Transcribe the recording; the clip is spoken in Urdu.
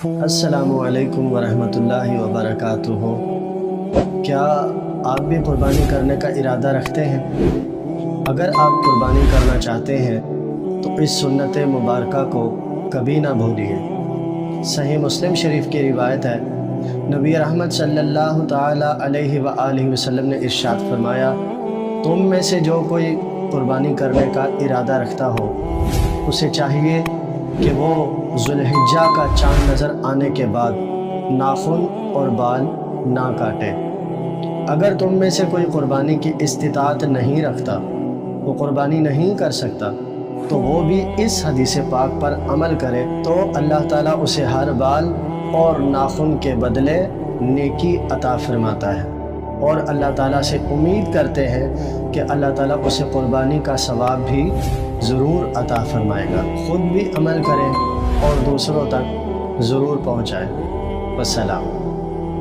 السلام علیکم ورحمۃ اللہ وبرکاتہ۔ کیا آپ بھی قربانی کرنے کا ارادہ رکھتے ہیں؟ اگر آپ قربانی کرنا چاہتے ہیں تو اس سنت مبارکہ کو کبھی نہ بھولیے۔ صحیح مسلم شریف کی روایت ہے، نبی رحمت صلی اللہ تعالی علیہ وآلہ وسلم نے ارشاد فرمایا، تم میں سے جو کوئی قربانی کرنے کا ارادہ رکھتا ہو اسے چاہیے کہ وہ ذوالحجہ کا چاند نظر آنے کے بعد ناخن اور بال نہ کاٹے۔ اگر تم میں سے کوئی قربانی کی استطاعت نہیں رکھتا، وہ قربانی نہیں کر سکتا، تو وہ بھی اس حدیث پاک پر عمل کرے تو اللہ تعالیٰ اسے ہر بال اور ناخن کے بدلے نیکی عطا فرماتا ہے، اور اللہ تعالیٰ سے امید کرتے ہیں کہ اللہ تعالیٰ اسے قربانی کا ثواب بھی ضرور عطا فرمائے گا۔ خود بھی عمل کریں اور دوسروں تک ضرور پہنچائیں۔ والسلام۔